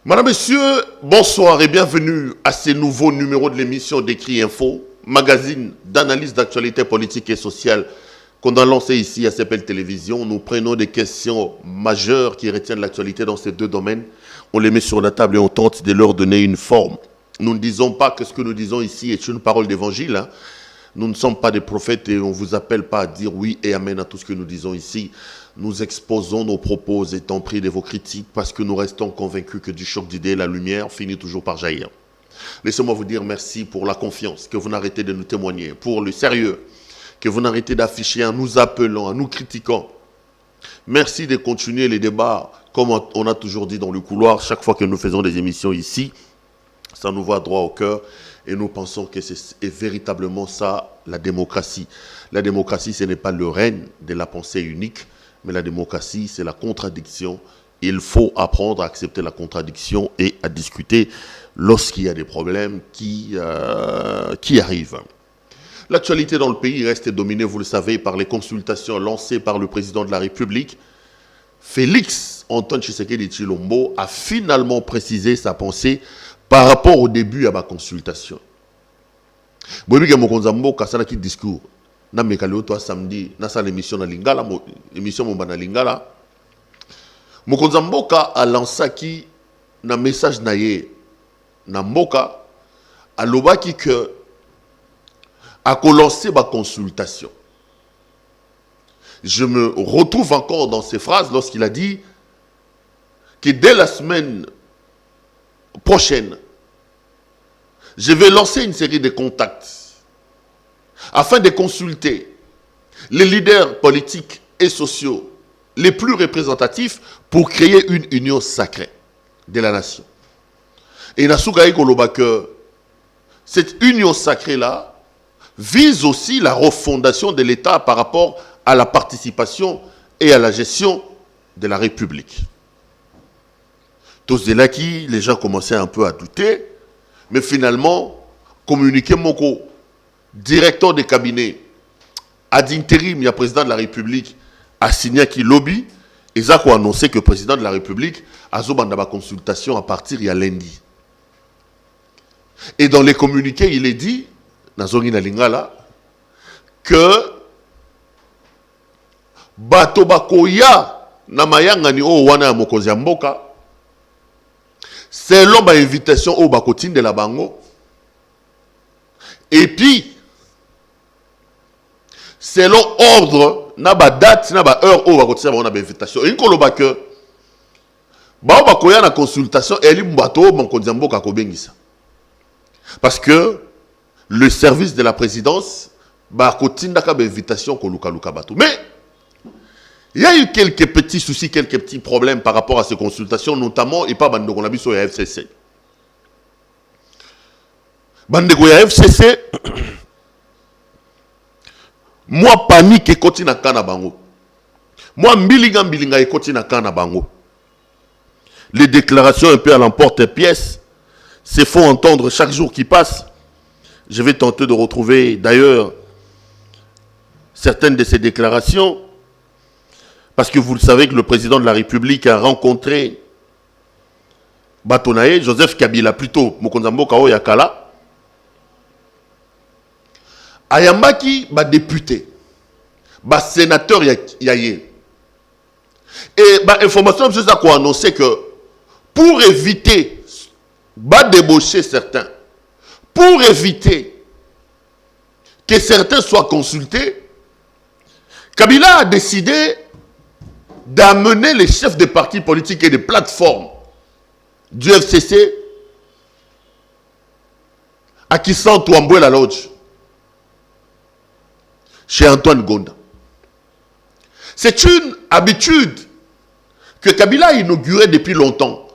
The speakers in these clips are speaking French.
Madame, Messieurs, bonsoir et bienvenue à ce nouveau numéro de l'émission d'Écrit Info, magazine d'analyse d'actualité politique et sociale qu'on a lancé ici à CPL Télévision. Nous prenons des questions majeures qui retiennent l'actualité dans ces deux domaines. On les met sur la table et on tente de leur donner une forme. Nous ne disons pas que ce que nous disons ici est une parole d'évangile. Nous ne sommes pas des prophètes et on ne vous appelle pas à dire oui et amen à tout ce que nous disons ici. Nous exposons nos propos étant pris de vos critiques parce que nous restons convaincus que du choc d'idées, la lumière finit toujours par jaillir. Laissez-moi vous dire merci pour la confiance que vous n'arrêtez de nous témoigner, pour le sérieux que vous n'arrêtez d'afficher en nous appelant, en nous critiquant. Merci de continuer les débats comme on a toujours dit dans le couloir chaque fois que nous faisons des émissions ici. Ça nous va droit au cœur et nous pensons que c'est véritablement ça la démocratie. La démocratie, ce n'est pas le règne de la pensée unique, mais la démocratie, c'est la contradiction. Il faut apprendre à accepter la contradiction et à discuter lorsqu'il y a des problèmes qui arrivent. L'actualité dans le pays reste dominée, vous le savez, par les consultations lancées par le président de la République. Félix Antoine Tshisekedi Tshilombo a finalement précisé sa pensée par rapport au début à ma consultation. Boyebi Mokonzambo kasala ki discours. Na mekali oto samedi na sa l'émission na Lingala, émission mon na Lingala. Mokonzamboka a lancé qui na message na ye na mboka alobaki que a lancé ma consultation. Je me retrouve encore dans ces phrases lorsqu'il a dit que dès la semaine prochaine, je vais lancer une série de contacts afin de consulter les leaders politiques et sociaux les plus représentatifs pour créer une union sacrée de la nation. Et Nasugaï Koloba que cette union sacrée-là vise aussi la refondation de l'État par rapport à la participation et à la gestion de la République. Tous de là qui, les gens commençaient un peu à douter, mais finalement, communiqué Moko, directeur des cabinets, ad intérim, il y a président de la République, a signé qui lobby, et ça a annoncé que le président de la République a zobanda ba consultation à partir de lundi. Et dans les communiqués, il est dit, Nazongi na Lingala, que bato bakoya na mayangani o wana ya mokonzi ya mboka selon ba invitation au bakotine de la bango et puis selon ordre na ba date na ba heure au bakotine ba ba invitation et koloba que ba bakoya na consultation eli mbato mokonzi ya mboka ko bengisa parce que le service de la présidence bakotine daka ba invitation ko luka luka bato. Mais il y a eu quelques petits soucis, quelques petits problèmes par rapport à ces consultations, notamment, et pas Bandeko Nabiso et FCC. Bandeko et FCC, moi, panique et koti na kana bango. Moi, mbilinga et koti na kana bango. Les déclarations un peu à l'emporte-pièce se font entendre chaque jour qui passe. Je vais tenter de retrouver, d'ailleurs, certaines de ces déclarations. Parce que vous le savez que le président de la République a rencontré Batonaye, Joseph Kabila, plutôt Mokonzambo Kao Yakala. Ayambaki, député, sénateur Yaye. Et information, c'est ça qu'on a annoncé que pour éviter débaucher certains, pour éviter que certains soient consultés, Kabila a décidé d'amener les chefs des partis politiques et des plateformes du FCC à Kissan Touamboué la Lodge, chez Antoine Gonda. C'est une habitude que Kabila a inaugurée depuis longtemps.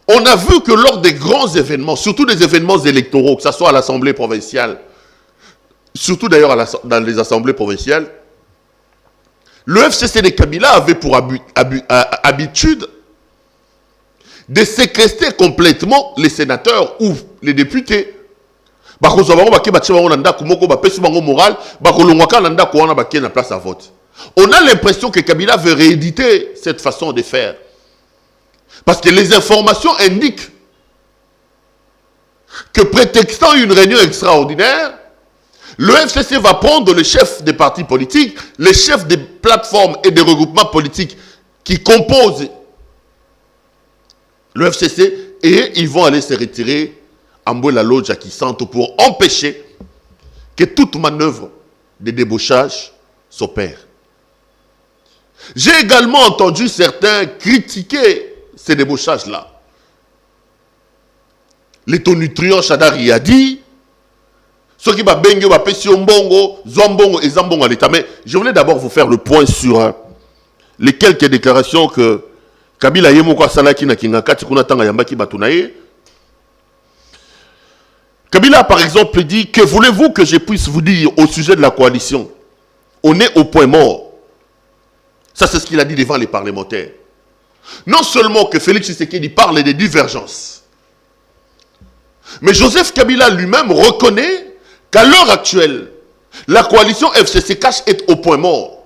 On a vu que lors des grands événements, surtout des événements électoraux, que ce soit à l'Assemblée provinciale, surtout d'ailleurs dans les assemblées provinciales, le FCC de Kabila avait pour habitude de séquestrer complètement les sénateurs ou les députés. On a l'impression que Kabila veut rééditer cette façon de faire. Parce que les informations indiquent que prétextant une réunion extraordinaire, le FCC va prendre les chefs des partis politiques, les chefs des plateformes et des regroupements politiques qui composent le FCC et ils vont aller se retirer à Mbouela Lodge à Kisanto pour empêcher que toute manœuvre de débauchage s'opère. J'ai également entendu certains critiquer ces débauchages-là. L'étonutriant Chadari a dit ceux qui va pesi mbongo, zombongo et zambongo à l'État. Mais je voulais d'abord vous faire le point sur les quelques déclarations que Kabila Yemoko Salaki na Kingakati kuna tanga yambaki batunaye. Kabila par exemple dit que voulez-vous que je puisse vous dire au sujet de la coalition? On est au point mort. Ça c'est ce qu'il a dit devant les parlementaires. Non seulement que Félix Tshisekedi parle des divergences, mais Joseph Kabila lui-même reconnaît qu'à l'heure actuelle, la coalition FCC-Cash est au point mort.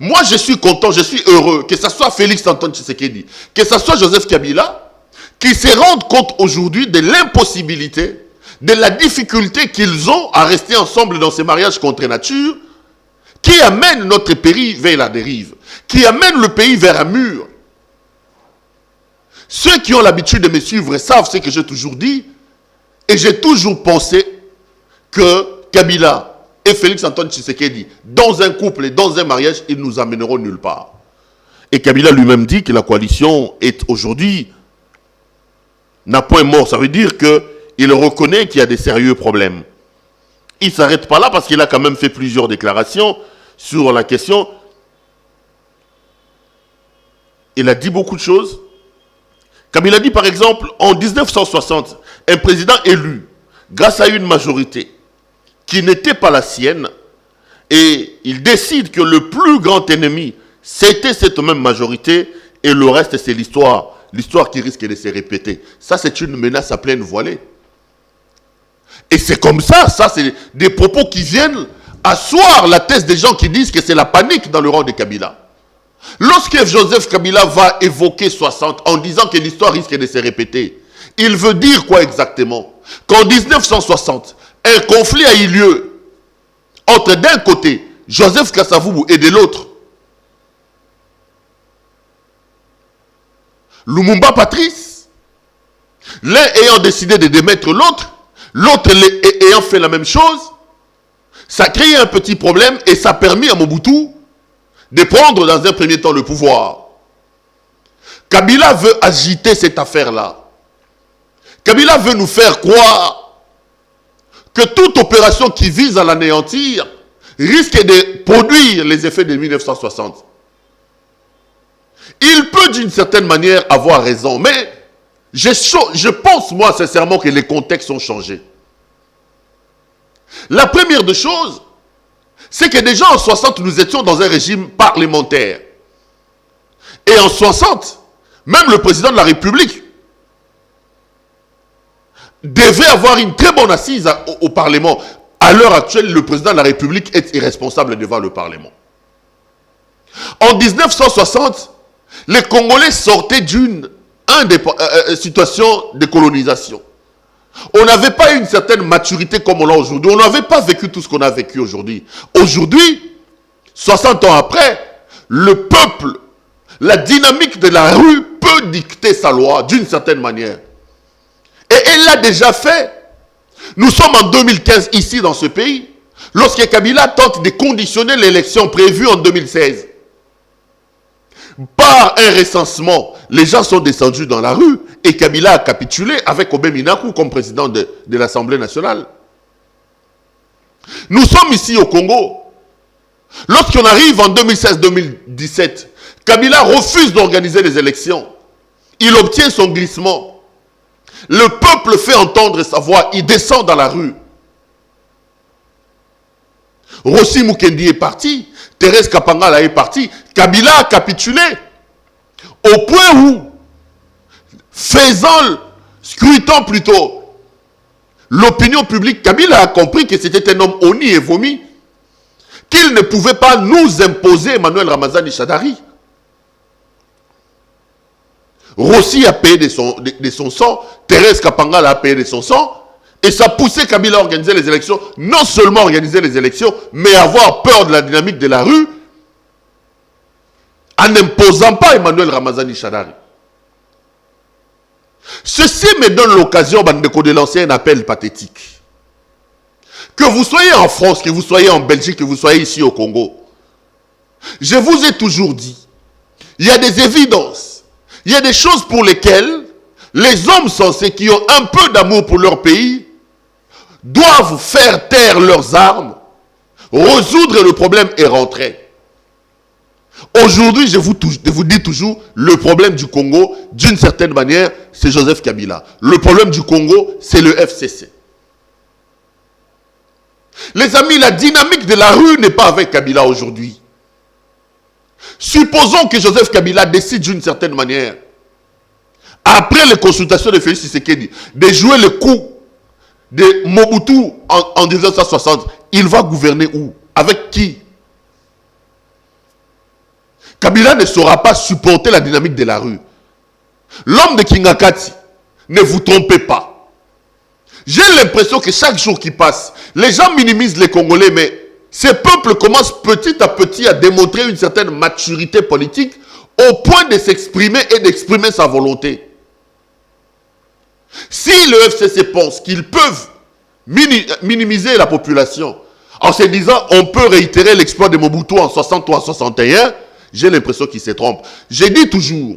Moi, je suis content, je suis heureux que ce soit Félix Antoine Tshisekedi, que ce soit Joseph Kabila, qui se rendent compte aujourd'hui de l'impossibilité, de la difficulté qu'ils ont à rester ensemble dans ces mariages contre nature, qui amènent notre pays vers la dérive, qui amènent le pays vers un mur. Ceux qui ont l'habitude de me suivre savent ce que j'ai toujours dit, et j'ai toujours pensé que Kabila et Félix Antoine Tshisekedi, dans un couple et dans un mariage, ils nous amèneront nulle part. Et Kabila lui-même dit que la coalition est aujourd'hui n'a point mort. Ça veut dire qu'il reconnaît qu'il y a des sérieux problèmes. Il ne s'arrête pas là parce qu'il a quand même fait plusieurs déclarations sur la question. Il a dit beaucoup de choses. Kabila dit par exemple, en 1960, un président élu, grâce à une majorité qui n'était pas la sienne, et il décide que le plus grand ennemi, c'était cette même majorité, et le reste, c'est l'histoire. L'histoire qui risque de se répéter. Ça, c'est une menace à pleine voilée. Et c'est comme ça, c'est des propos qui viennent asseoir la thèse des gens qui disent que c'est la panique dans le rang de Kabila. Lorsque Joseph Kabila va évoquer 60 en disant que l'histoire risque de se répéter, il veut dire quoi exactement? Qu'en 1960, un conflit a eu lieu entre d'un côté Joseph Kasavubu et de l'autre Lumumba Patrice, l'un ayant décidé de démettre l'autre, l'autre ayant fait la même chose. Ça crée un petit problème et ça a permis à Mobutu de prendre dans un premier temps le pouvoir. Kabila veut agiter cette affaire-là. Kabila veut nous faire croire que toute opération qui vise à l'anéantir risque de produire les effets de 1960. Il peut d'une certaine manière avoir raison, mais je pense moi sincèrement que les contextes ont changé. La première des choses, c'est que déjà en 60, nous étions dans un régime parlementaire. Et en 60, même le président de la République devait avoir une très bonne assise au Parlement. À l'heure actuelle, le président de la République est irresponsable devant le Parlement. En 1960, les Congolais sortaient d'une situation de colonisation. On n'avait pas une certaine maturité comme on l'a aujourd'hui. On n'avait pas vécu tout ce qu'on a vécu aujourd'hui. Aujourd'hui, 60 ans après, le peuple, la dynamique de la rue peut dicter sa loi d'une certaine manière. Et elle l'a déjà fait. Nous sommes en 2015 ici dans ce pays, lorsque Kabila tente de conditionner l'élection prévue en 2016. Par un recensement, les gens sont descendus dans la rue et Kabila a capitulé avec Obé Minakou comme président de l'Assemblée nationale. Nous sommes ici au Congo. Lorsqu'on arrive en 2016-2017, Kabila refuse d'organiser les élections. Il obtient son glissement. Le peuple fait entendre sa voix, il descend dans la rue. Rossi Mukendi est parti, Thérèse Kapangala est partie, Kabila a capitulé. Au point où, scrutant plutôt l'opinion publique, Kabila a compris que c'était un homme honni et vomi, qu'il ne pouvait pas nous imposer Emmanuel Ramazani Shadari. Rossi a payé de son sang, Thérèse Kapangala a payé de son sang, et ça poussait Kabila à organiser les élections, non seulement organiser les élections, mais avoir peur de la dynamique de la rue, en n'imposant pas Emmanuel Ramazani Shadari. Ceci me donne l'occasion de lancer un appel pathétique. Que vous soyez en France, que vous soyez en Belgique, que vous soyez ici au Congo, je vous ai toujours dit, il y a des évidences, il y a des choses pour lesquelles les hommes sensés qui ont un peu d'amour pour leur pays doivent faire taire leurs armes, résoudre le problème et rentrer. Aujourd'hui, je vous dis toujours, le problème du Congo, d'une certaine manière, c'est Joseph Kabila. Le problème du Congo, c'est le FCC. Les amis, la dynamique de la rue n'est pas avec Kabila aujourd'hui. Supposons que Joseph Kabila décide d'une certaine manière, après les consultations de Félix Tshisekedi, de jouer le coup de Mobutu en 1960. Il va gouverner où? Avec qui? Kabila ne saura pas supporter la dynamique de la rue. L'homme de Kingakati, ne vous trompez pas. J'ai l'impression que chaque jour qui passe, les gens minimisent les Congolais, mais ces peuples commencent petit à petit à démontrer une certaine maturité politique au point de s'exprimer et d'exprimer sa volonté. Si le FCC pense qu'ils peuvent minimiser la population en se disant on peut réitérer l'exploit de Mobutu en 60 ou en 61, j'ai l'impression qu'ils se trompent. J'ai dit toujours,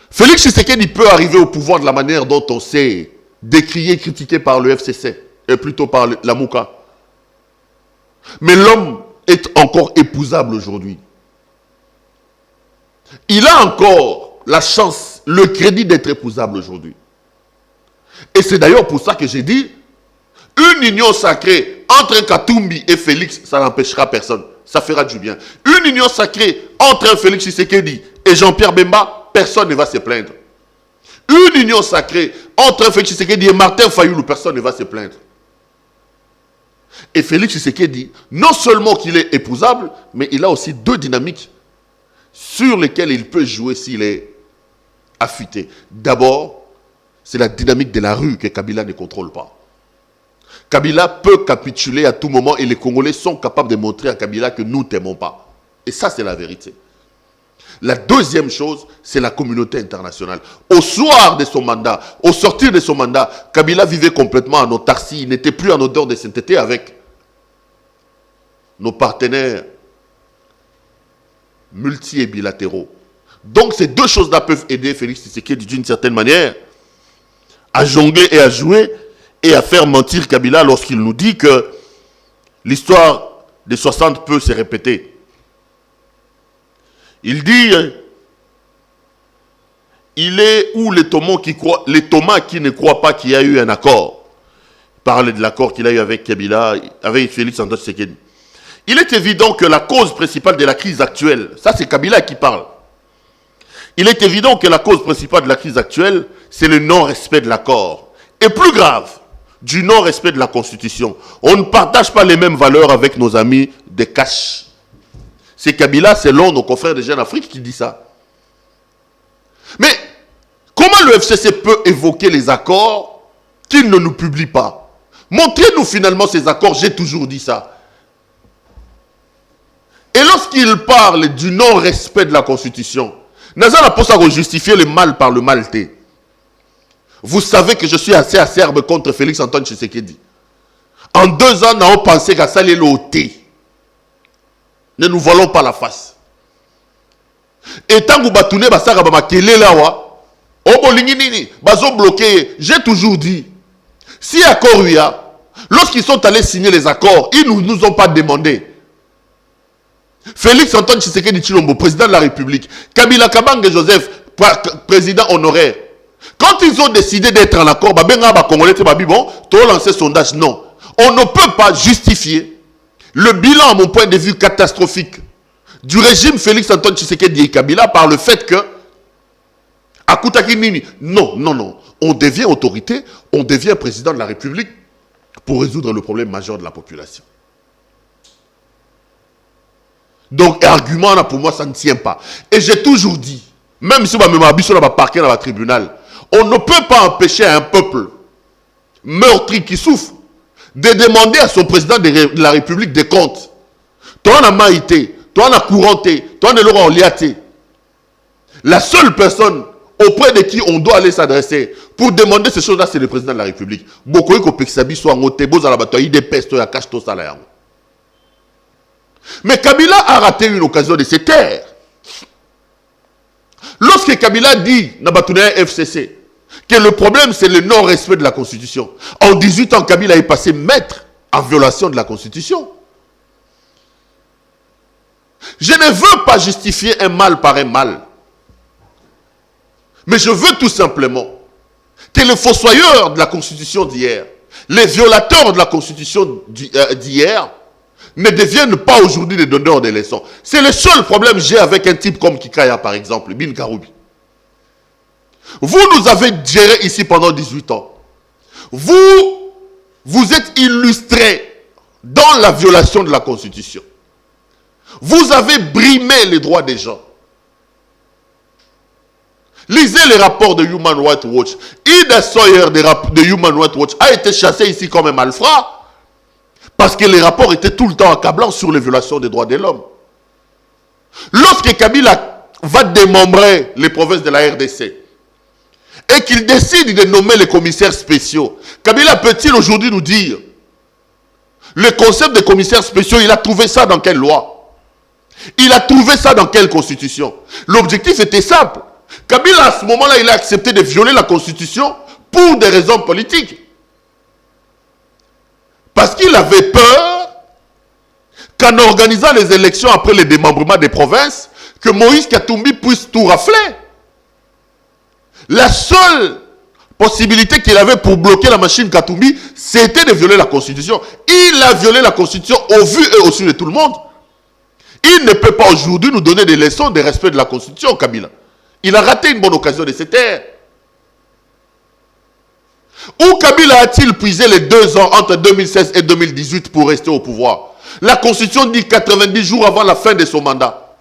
Félix Tshisekedi peut arriver au pouvoir de la manière dont on s'est décrié, critiqué par le FCC, et plutôt par la Mouka. Mais l'homme est encore épousable aujourd'hui. Il a encore la chance, le crédit d'être épousable aujourd'hui. Et c'est d'ailleurs pour ça que j'ai dit, une union sacrée entre Katumbi et Félix, ça n'empêchera personne. Ça fera du bien. Une union sacrée entre Félix Tshisekedi et Jean-Pierre Bemba, personne ne va se plaindre. Une union sacrée entre Félix Tshisekedi et Martin Fayulu, personne ne va se plaindre. Et Félix Tshisekedi, non seulement qu'il est épousable, mais il a aussi deux dynamiques sur lesquelles il peut jouer s'il est affûté. D'abord, c'est la dynamique de la rue que Kabila ne contrôle pas. Kabila peut capituler à tout moment et les Congolais sont capables de montrer à Kabila que nous ne t'aimons pas. Et ça, c'est la vérité. La deuxième chose, c'est la communauté internationale. Au soir de son mandat, au sortir de son mandat, Kabila vivait complètement en autarcie. Il n'était plus en odeur de sainteté avec nos partenaires multi et bilatéraux. Donc ces deux choses-là peuvent aider Félix Tshisekedi d'une certaine manière à jongler et à jouer et à faire mentir Kabila lorsqu'il nous dit que l'histoire des 60 peut se répéter. Il dit, il est où les Thomas qui ne croient pas qu'il y a eu un accord. Il parlait de l'accord qu'il a eu avec Kabila, avec Félix Antoine Tshisekedi. Il est évident que la cause principale de la crise actuelle, ça c'est Kabila qui parle. Il est évident que la cause principale de la crise actuelle, c'est le non-respect de l'accord. Et plus grave, du non-respect de la Constitution. On ne partage pas les mêmes valeurs avec nos amis de Cash. C'est Kabila, selon nos confrères de Jeune Afrique, qui dit ça. Mais comment le FCC peut évoquer les accords qu'il ne nous publie pas? Montrez-nous finalement ces accords, j'ai toujours dit ça. Et lorsqu'il parle du non-respect de la Constitution, Nazan a pensé à justifier le mal par le maltais. Vous savez que je suis assez acerbe contre Félix Antoine Tshisekedi. En 2 ans, nous avons pensé qu'à ça, l'OT. Ne nous voilons pas la face. Et tant que vous batounez, j'ai toujours dit, si accord il y a, lorsqu'ils sont allés signer les accords, ils ne nous ont pas demandé. Félix Antoine Tshisekedi Tshilombo, président de la République, Kabila Kabange Joseph, président honoraire. Quand ils ont décidé d'être en accord, on lancé sondage. Non. On ne peut pas justifier le bilan, à mon point de vue, catastrophique du régime Félix Antoine Tshisekedi et Kabila par le fait que non. On devient autorité, on devient président de la République pour résoudre le problème majeur de la population. Donc, argument là, pour moi, ça ne tient pas. Et j'ai toujours dit, même si on va parquer dans le tribunal, on ne peut pas empêcher un peuple meurtri qui souffre de demander à son président de la République des comptes. Toi, on a maïté, toi, on a couranté, toi, on a l'aura liaté. La seule personne auprès de qui on doit aller s'adresser pour demander ces choses-là, c'est le président de la République. Beaucoup de Pexabi soit ngoté, beaux à la bataille, des pestes, à cache tout ça là. Mais Kabila a raté une occasion de se taire. Lorsque Kabila dit, Nabatouné FCC, que le problème c'est le non-respect de la Constitution. En 18 ans, Kabila est passé maître en violation de la Constitution. Je ne veux pas justifier un mal par un mal. Mais je veux tout simplement que les fossoyeurs de la Constitution d'hier, les violateurs de la Constitution d'hier, ne deviennent pas aujourd'hui des donneurs de leçons. C'est le seul problème que j'ai avec un type comme Kikaya, par exemple, Bin Karoubi. Vous nous avez géré ici pendant 18 ans. Vous êtes illustrés dans la violation de la Constitution. Vous avez brimé les droits des gens. Lisez les rapports de Human Rights Watch. Ida Sawyer de Human Rights Watch a été chassé ici comme un malfrat parce que les rapports étaient tout le temps accablants sur les violations des droits de l'homme. Lorsque Kabila va démembrer les provinces de la RDC et qu'il décide de nommer les commissaires spéciaux, Kabila peut-il aujourd'hui nous dire le concept de commissaires spéciaux, il a trouvé ça dans quelle loi? Il a trouvé ça dans quelle constitution? L'objectif était simple. Kabila, à ce moment-là, il a accepté de violer la Constitution pour des raisons politiques. Parce qu'il avait peur qu'en organisant les élections après le démembrement des provinces, que Moïse Katumbi puisse tout rafler. La seule possibilité qu'il avait pour bloquer la machine Katumbi, c'était de violer la Constitution. Il a violé la Constitution au vu et au su de tout le monde. Il ne peut pas aujourd'hui nous donner des leçons de respect de la Constitution, Kabila. Il a raté une bonne occasion de se taire. Où Kabila a-t-il puisé les 2 ans entre 2016 et 2018 pour rester au pouvoir? La Constitution dit 90 jours avant la fin de son mandat.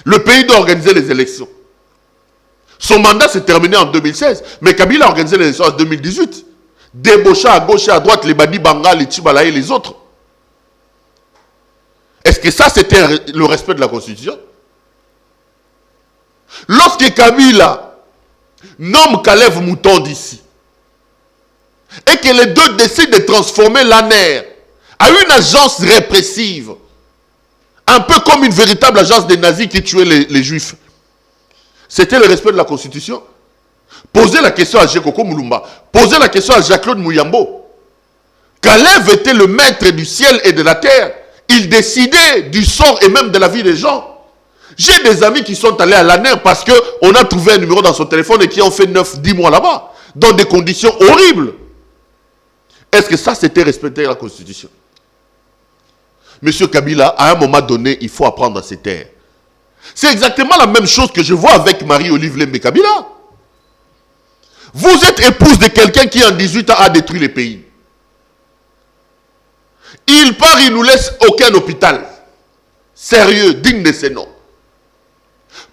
Le pays doit organiser les élections. Son mandat s'est terminé en 2016, mais Kabila a organisé les élections en 2018. Débaucha à gauche et à droite les Badi Banga, les Tchibala et les autres. Est-ce que ça c'était le respect de la Constitution? Lorsque Kabila nomme Kalev Mouton d'ici et que les deux décident de transformer l'ANER à une agence répressive, un peu comme une véritable agence des nazis qui tuaient les juifs, c'était le respect de la Constitution? Posez la question à Jekoko Moulumba, posez la question à Jacques-Claude Mouyambo. Kalev était le maître du ciel et de la terre. Il décidait du sort et même de la vie des gens. J'ai des amis qui sont allés à l'ANER parce qu'on a trouvé un numéro dans son téléphone et qui ont fait 9-10 mois là-bas, dans des conditions horribles. Est-ce que ça, c'était respecter la Constitution? Monsieur Kabila, à un moment donné, il faut apprendre à se taire. C'est exactement la même chose que je vois avec Marie-Olive Lembe Kabila. Vous êtes épouse de quelqu'un qui, en 18 ans, a détruit le pays. Il part, il nous laisse aucun hôpital. Sérieux, digne de ces noms.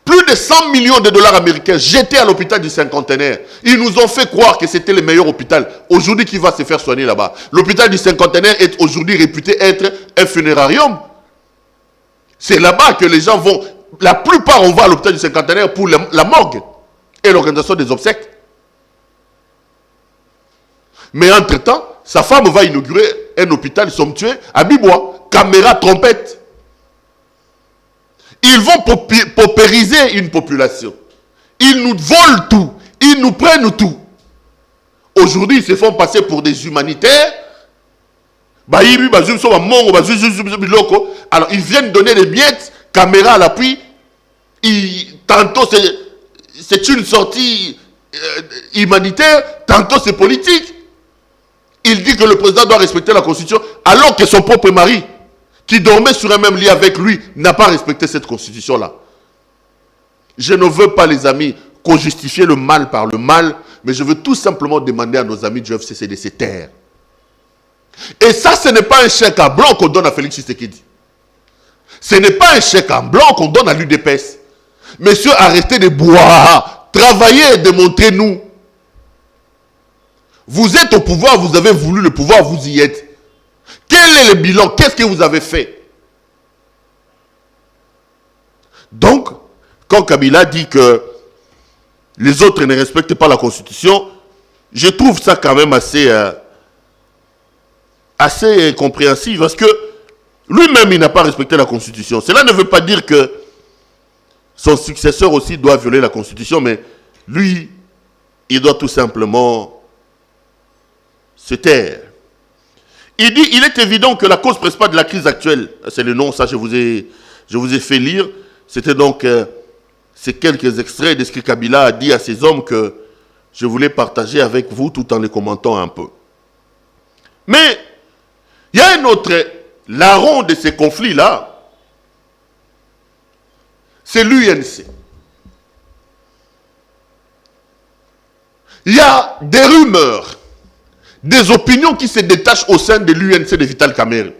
Plus de 100 millions de dollars américains jetés à l'hôpital du Cinquantenaire. Ils nous ont fait croire que c'était le meilleur hôpital. Aujourd'hui, qui va se faire soigner là-bas? L'hôpital du Cinquantenaire est aujourd'hui réputé être un funérarium. C'est là-bas que les gens vont. La plupart, on va à l'hôpital du Cinquantenaire pour la morgue et l'organisation des obsèques. Mais entre-temps, sa femme va inaugurer un hôpital somptueux à Bibois. Caméra, trompette. Ils vont paupériser une population. Ils nous volent tout. Ils nous prennent tout. Aujourd'hui, ils se font passer pour des humanitaires. Alors, ils viennent donner des miettes, caméra à l'appui. Tantôt, c'est une sortie humanitaire, tantôt, c'est politique. Il dit que le président doit respecter la Constitution, alors que son propre mari, qui dormait sur un même lit avec lui, n'a pas respecté cette Constitution-là. Je ne veux pas, les amis, qu'on justifie le mal par le mal, mais je veux tout simplement demander à nos amis du FCC de se taire. Et ça, ce n'est pas un chèque en blanc qu'on donne à Félix Tshisekedi. Ce n'est pas un chèque en blanc qu'on donne à l'UDPS. Messieurs, arrêtez de boire. Travaillez et démontrez-nous. Vous êtes au pouvoir, vous avez voulu le pouvoir, vous y êtes. Quel est le bilan? Qu'est-ce que vous avez fait? Donc, quand Kabila dit que les autres ne respectent pas la Constitution, je trouve ça quand même assez compréhensible, parce que lui-même, il n'a pas respecté la Constitution. Cela ne veut pas dire que son successeur aussi doit violer la Constitution, mais lui, il doit tout simplement se taire. Il dit, il est évident que la cause principale de la crise actuelle, c'est le nom, ça je vous ai fait lire, c'était donc ces quelques extraits de ce que Kabila a dit à ces hommes que je voulais partager avec vous tout en les commentant un peu. Mais il y a un autre larron de ces conflits-là, c'est l'UNC. Il y a des rumeurs, des opinions qui se détachent au sein de l'UNC de Vital Kamerhe.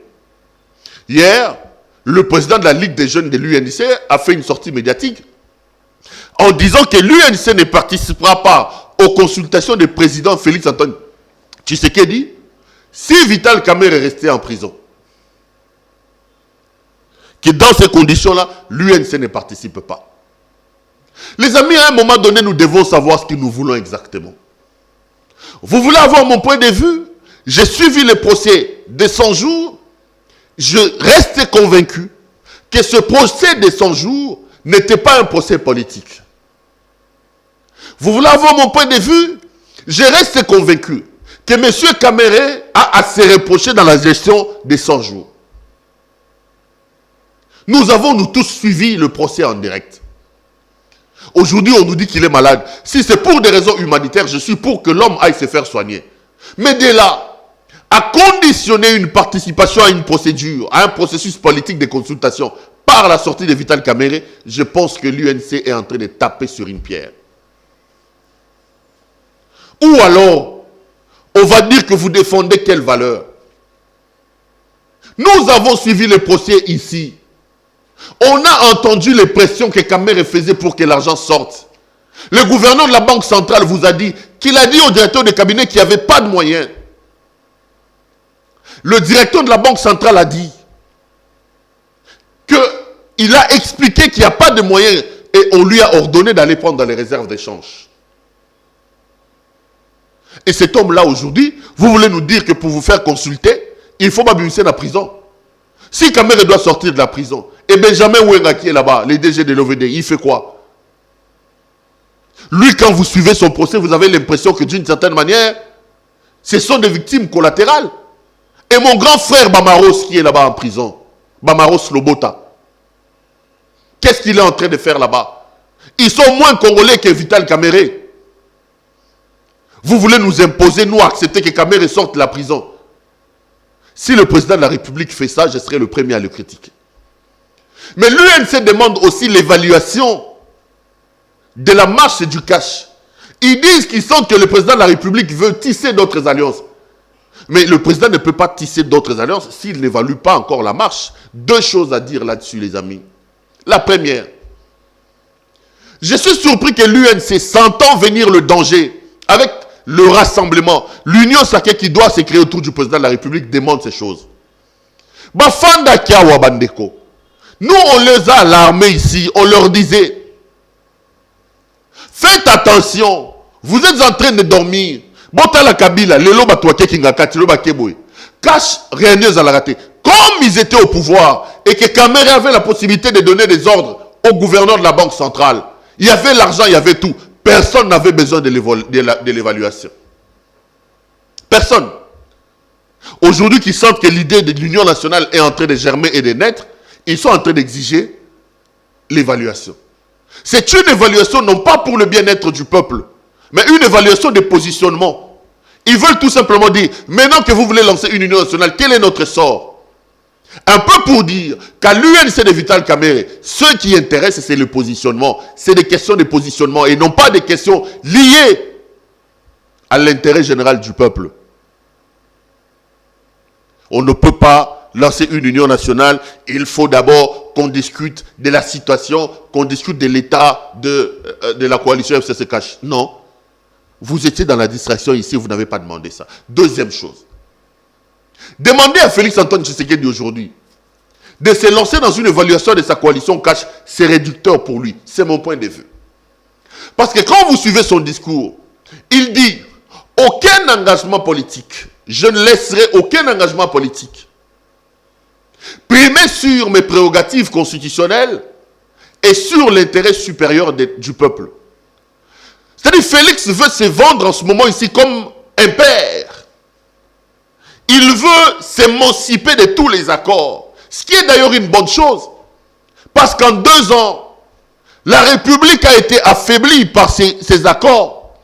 Hier, le président de la Ligue des jeunes de l'UNC a fait une sortie médiatique en disant que l'UNC ne participera pas aux consultations du président Félix Antoine Tshisekedi si Vital Kamerhe est resté en prison. Que dans ces conditions-là, l'UNC ne participe pas. Les amis, à un moment donné, nous devons savoir ce que nous voulons exactement. Vous voulez avoir mon point de vue? J'ai suivi le procès de 100 jours. Je reste convaincu que ce procès de 100 jours n'était pas un procès politique. Vous voulez avoir mon point de vue? Je reste convaincu que M. Kamerhe a à se reprocher dans la gestion des 100 jours. Nous avons, nous tous, suivi le procès en direct. Aujourd'hui, on nous dit qu'il est malade. Si c'est pour des raisons humanitaires, je suis pour que l'homme aille se faire soigner. Mais dès là, à conditionner une participation à une procédure, à un processus politique de consultation par la sortie de Vital Kamerhe, je pense que l'UNC est en train de taper sur une pierre. Ou alors, on va dire que vous défendez quelle valeur? Nous avons suivi le procès ici. On a entendu les pressions que Kamerhe faisait pour que l'argent sorte. Le gouverneur de la Banque centrale vous a dit qu'il a dit au directeur de cabinet qu'il n'y avait pas de moyens. Le directeur de la Banque centrale a dit qu'il a expliqué qu'il n'y a pas de moyens et on lui a ordonné d'aller prendre dans les réserves d'échange. Et cet homme-là aujourd'hui, vous voulez nous dire que pour vous faire consulter, il faut m'abusser dans la prison. Si Kamerhe doit sortir de la prison, et Benjamin Wenga qui est là-bas, le DG de l'OVD, il fait quoi? Lui, quand vous suivez son procès, vous avez l'impression que d'une certaine manière, ce sont des victimes collatérales. Et mon grand frère Bamaros qui est là-bas en prison, Bamaros Lobota, qu'est-ce qu'il est en train de faire là-bas? Ils sont moins congolais que Vital Kamerhe. Vous voulez nous imposer, nous accepter que Kamerhe sorte de la prison. Si le président de la République fait ça, je serai le premier à le critiquer. Mais l'UNC demande aussi l'évaluation de la marche du cash. Ils disent qu'ils sentent que le président de la République veut tisser d'autres alliances. Mais le président ne peut pas tisser d'autres alliances s'il n'évalue pas encore la marche. Deux choses à dire là-dessus, les amis. La première, je suis surpris que l'UNC, sentant venir le danger, avec le rassemblement, l'union sacrée qui doit se créer autour du président de la République, demande ces choses. Bafanda Kiawa Bandeko. Nous, on les a alarmés ici, on leur disait, faites attention, vous êtes en train de dormir. Botala Kabila, Lelo Batouake Kingakati, Lelo Bakeboy. Cache régneuse à la raté. Comme ils étaient au pouvoir et que Kamerhe avait la possibilité de donner des ordres au gouverneur de la Banque centrale, il y avait l'argent, il y avait tout. Personne n'avait besoin de l'évaluation. Personne. Aujourd'hui, qui sentent que l'idée de l'Union nationale est en train de germer et de naître, ils sont en train d'exiger l'évaluation. C'est une évaluation non pas pour le bien-être du peuple, mais une évaluation des positionnements. Ils veulent tout simplement dire, maintenant que vous voulez lancer une union nationale, quel est notre sort? Un peu pour dire qu'à l'UNC de Vital Kamerhe, ce qui intéresse, c'est le positionnement. C'est des questions de positionnement et non pas des questions liées à l'intérêt général du peuple. On ne peut pas lancer une union nationale, il faut d'abord qu'on discute de la situation, qu'on discute de l'état de la coalition FCC-Cash. Non. Vous étiez dans la distraction ici, vous n'avez pas demandé ça. Deuxième chose. Demandez à Félix Antoine Tshisekedi aujourd'hui de se lancer dans une évaluation de sa coalition Cash, c'est réducteur pour lui. C'est mon point de vue. Parce que quand vous suivez son discours, il dit aucun engagement politique, je ne laisserai aucun engagement politique primer sur mes prérogatives constitutionnelles et sur l'intérêt supérieur du peuple. C'est-à-dire Félix veut se vendre en ce moment ici comme un père. Il veut s'émanciper de tous les accords. Ce qui est d'ailleurs une bonne chose. Parce qu'en 2 ans, la République a été affaiblie par ces accords.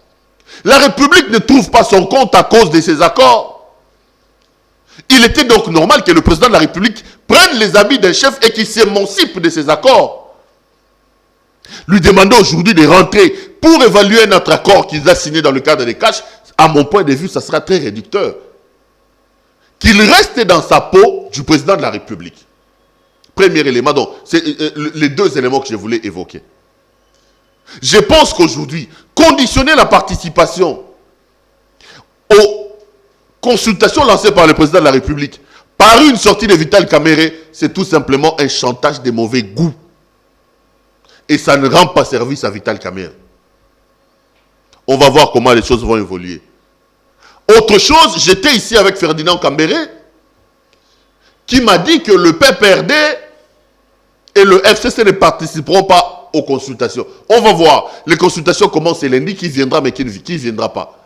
La République ne trouve pas son compte à cause de ces accords. Il était donc normal que le président de la République prenne les habits d'un chef et qu'il s'émancipe de ces accords. Lui demander aujourd'hui de rentrer pour évaluer notre accord qu'il a signé dans le cadre des Cash, à mon point de vue, ça sera très réducteur. Qu'il reste dans sa peau du président de la République. Premier élément, donc, c'est les 2 éléments que je voulais évoquer. Je pense qu'aujourd'hui, conditionner la participation aux consultations lancées par le président de la République par une sortie de Vital Kamerhe, c'est tout simplement un chantage de mauvais goût. Et ça ne rend pas service à Vital Kamerhe. On va voir comment les choses vont évoluer. Autre chose, j'étais ici avec Ferdinand Kambere, qui m'a dit que le PPRD et le FCC ne participeront pas aux consultations. On va voir. Les consultations commencent lundi, qui viendra, mais qui ne viendra pas.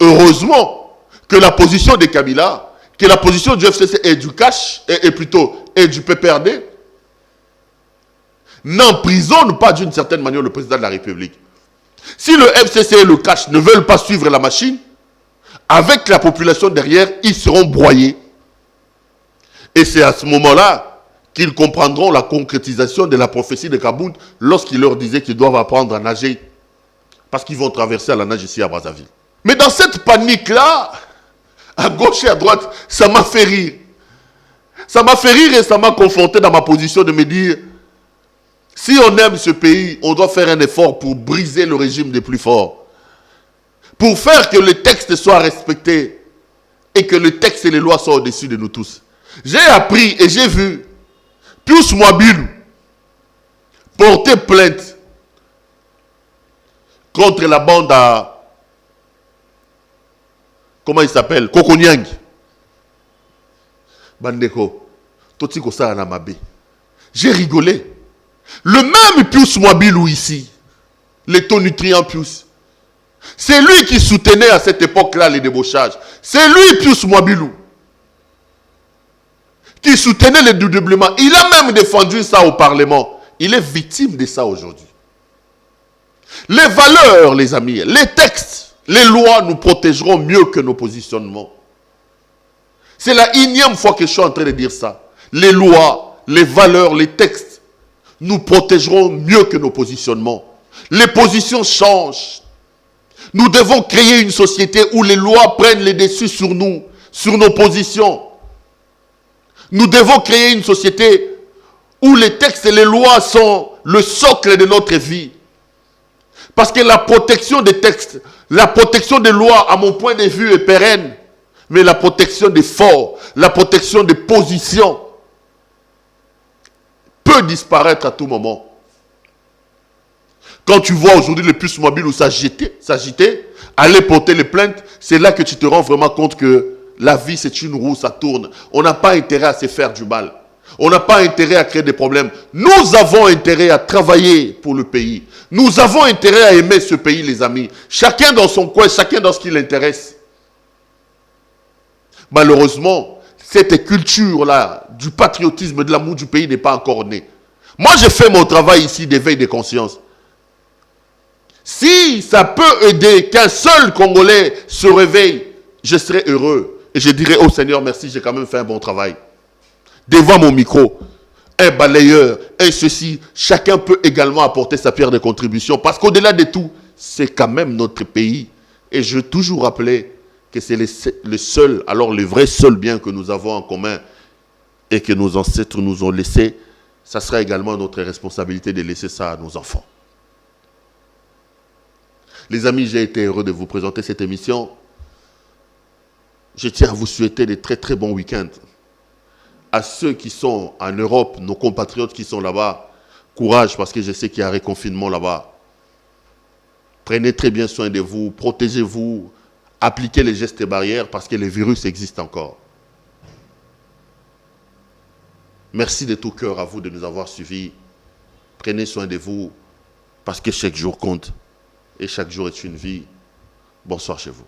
Heureusement que la position de Kabila, que la position du FCC et du Cash, et du PPRD, n'emprisonne pas d'une certaine manière le président de la République. Si le FCC et le Cash ne veulent pas suivre la machine, avec la population derrière, ils seront broyés. Et c'est à ce moment-là qu'ils comprendront la concrétisation de la prophétie de Kabound lorsqu'il leur disait qu'ils doivent apprendre à nager. Parce qu'ils vont traverser à la nage ici à Brazzaville. Mais dans cette panique-là, à gauche et à droite, ça m'a fait rire. Ça m'a fait rire et ça m'a confronté dans ma position de me dire, si on aime ce pays, on doit faire un effort pour briser le régime des plus forts. Pour faire que le texte soit respecté et que le texte et les lois soient au-dessus de nous tous. J'ai appris et j'ai vu Pius Mwabilu porter plainte contre la bande à... Comment il s'appelle? Kokonyang. Bandeko. Totiko Saranamabe. J'ai rigolé. Le même Pius Mwabilu ici, les taux nutrients Pius, c'est lui qui soutenait à cette époque-là les débauchages. C'est lui, Pius Mwabilu, qui soutenait les dédoublements. Il a même défendu ça au Parlement. Il est victime de ça aujourd'hui. Les valeurs, les amis, les textes, les lois nous protégeront mieux que nos positionnements. C'est la 1e fois que je suis en train de dire ça. Les lois, les valeurs, les textes nous protégeront mieux que nos positionnements. Les positions changent. Nous devons créer une société où les lois prennent les dessus sur nous, sur nos positions. Nous devons créer une société où les textes et les lois sont le socle de notre vie. Parce que la protection des textes, la protection des lois, à mon point de vue, est pérenne. Mais la protection des forts, la protection des positions peut disparaître à tout moment. Quand tu vois aujourd'hui le Pius Mwabilu s'agiter, aller porter les plaintes, c'est là que tu te rends vraiment compte que la vie c'est une roue, ça tourne. On n'a pas intérêt à se faire du mal. On n'a pas intérêt à créer des problèmes. Nous avons intérêt à travailler pour le pays. Nous avons intérêt à aimer ce pays, les amis. Chacun dans son coin, chacun dans ce qui l'intéresse. Malheureusement, cette culture-là, du patriotisme, de l'amour du pays n'est pas encore née. Moi, j'ai fait mon travail ici d'éveil des consciences. Si ça peut aider qu'un seul Congolais se réveille, je serai heureux. Et je dirai, oh Seigneur, merci, j'ai quand même fait un bon travail. Devant mon micro, un balayeur, un ceci, chacun peut également apporter sa pierre de contribution. Parce qu'au-delà de tout, c'est quand même notre pays. Et je veux toujours rappeler que c'est le seul, alors le vrai seul bien que nous avons en commun et que nos ancêtres nous ont laissé, ça sera également notre responsabilité de laisser ça à nos enfants. Les amis, j'ai été heureux de vous présenter cette émission. Je tiens à vous souhaiter de très très bons week-ends. À ceux qui sont en Europe, nos compatriotes qui sont là-bas, courage parce que je sais qu'il y a un reconfinement là-bas. Prenez très bien soin de vous, protégez-vous, appliquez les gestes barrières parce que le virus existe encore. Merci de tout cœur à vous de nous avoir suivis. Prenez soin de vous parce que chaque jour compte et chaque jour est une vie. Bonsoir chez vous.